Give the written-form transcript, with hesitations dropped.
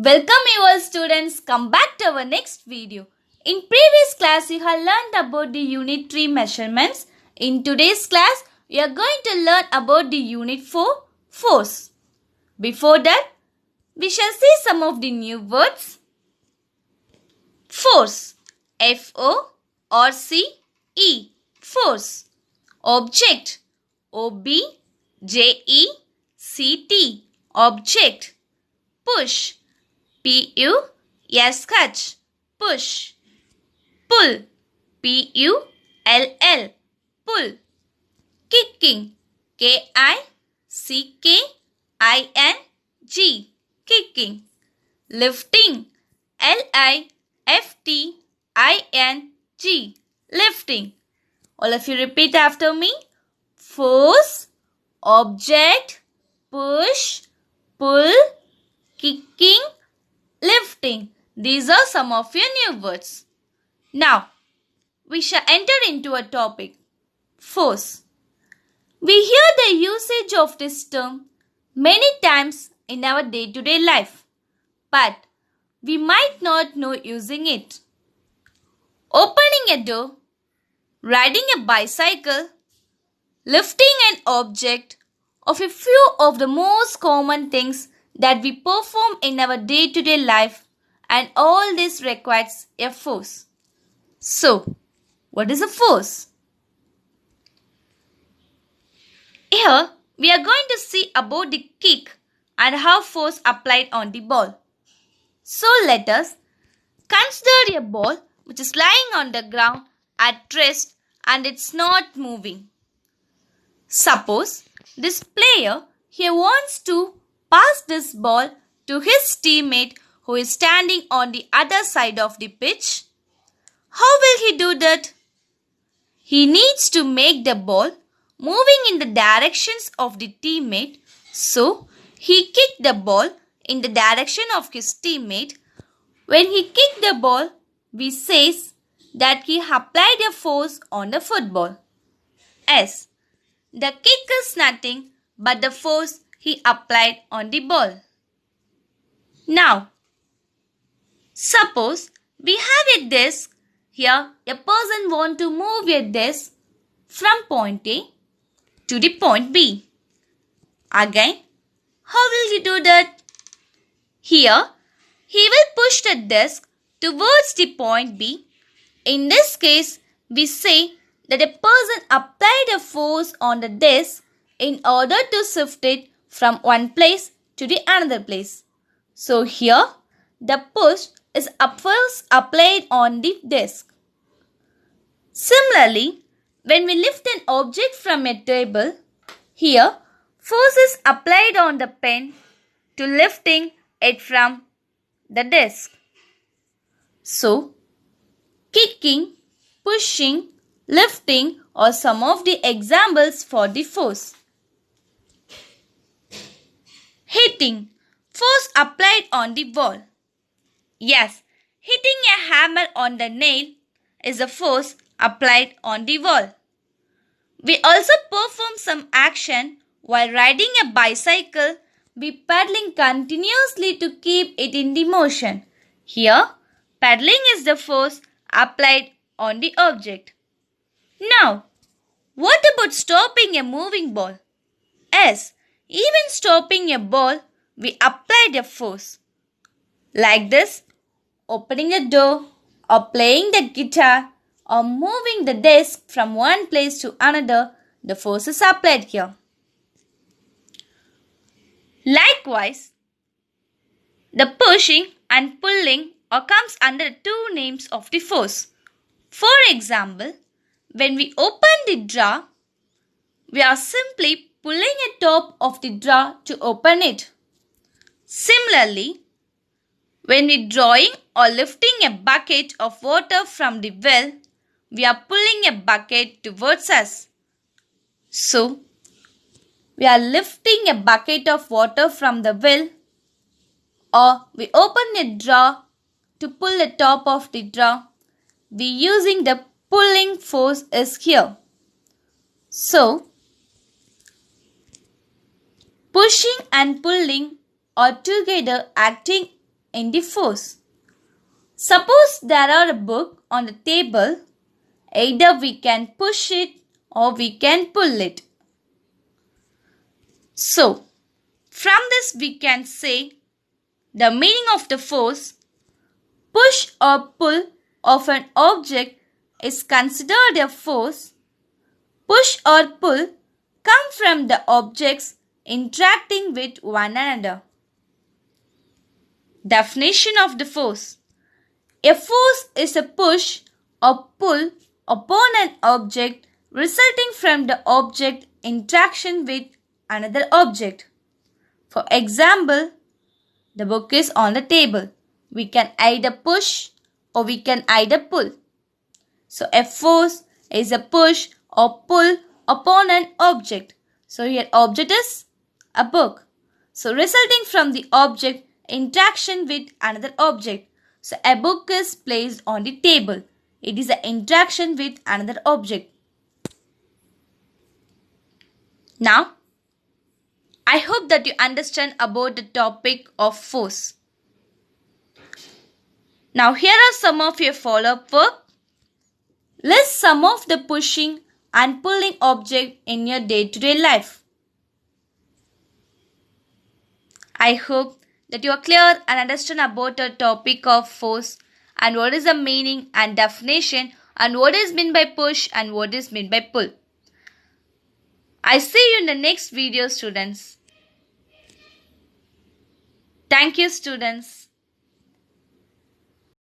Welcome you all students, come back to our next video. In previous class you have learned about the unit 3 measurements. In today's class we are going to learn about the unit 4 force. Before that we shall see some of the new words. Force, F-O-R-C-E, force. Object, O-B-J-E-C-T, object. Push, P-U-S-H, push. Pull, P-U-L-L, pull. Kicking, K-I-C-K-I-N-G, kicking. Lifting, L-I-F-T-I-N-G, lifting. All of you repeat after me. Force, object, push, pull, kicking, lifting. These are some of your new words. Now, we shall enter into a topic. Force. We hear the usage of this term many times in our day-to-day life, but we might not know using it. Opening a door, riding a bicycle, lifting an object of a few of the most common things that we perform in our day-to-day life, and all this requires a force. So, what is a force? Here, we are going to see about the kick and how force applied on the ball. So, let us consider a ball which is lying on the ground at rest and it's not moving. Suppose this player here wants to pass this ball to his teammate who is standing on the other side of the pitch. How will he do that? He needs to make the ball moving in the directions of the teammate, so he kicked the ball in the direction of his teammate. When he kicked the ball, we say that he applied a force on the football. As the kick is nothing but the force he applied on the ball. Now, suppose we have a desk. Here, a person wants to move a desk from point A to the point B. Again, how will he do that? Here, he will push the desk towards the point B. In this case, we say that a person applied a force on the desk in order to shift it from one place to the another place. So here, the push is first applied on the desk. Similarly, when we lift an object from a table, here force is applied on the pen to lifting it from the desk. So, kicking, pushing, lifting are some of the examples for the force. Hitting, force applied on the wall. Yes, hitting a hammer on the nail is a force applied on the wall. We also perform some action while riding a bicycle. We paddling continuously to keep it in the motion. Here, paddling is the force applied on the object. Now, what about stopping a moving ball? Yes, even stopping a ball, we applied a force. Like this, opening a door or playing the guitar or moving the desk from one place to another, the force is applied here. Likewise, the pushing and pulling comes under two names of the force. For example, when we open the drawer, we are simply pulling a top of the drawer to open it. Similarly, when we drawing or lifting a bucket of water from the well, we are pulling a bucket towards us. So, we are lifting a bucket of water from the well, or we open a drawer to pull the top of the drawer. We using the pulling force is here. So, pushing and pulling are together acting in the force. Suppose there are a book on the table, either we can push it or we can pull it. So, from this we can say the meaning of the force: push or pull of an object is considered a force. Push or pull come from the objects interacting with one another. Definition of the force: a force is a push or pull upon an object resulting from the object interaction with another object. For example, the book is on the table. We can either push or we can either pull. So a force is a push or pull upon an object. So here object is a book. So resulting from the object interaction with another object. So a book is placed on the table. It is an interaction with another object. Now, I hope that you understand about the topic of force. Now here are some of your follow-up work. List some of the pushing and pulling objects in your day-to-day life. I hope that you are clear and understand about the topic of force and what is the meaning and definition and what is meant by push and what is meant by pull. I see you in the next video, students. Thank you, students.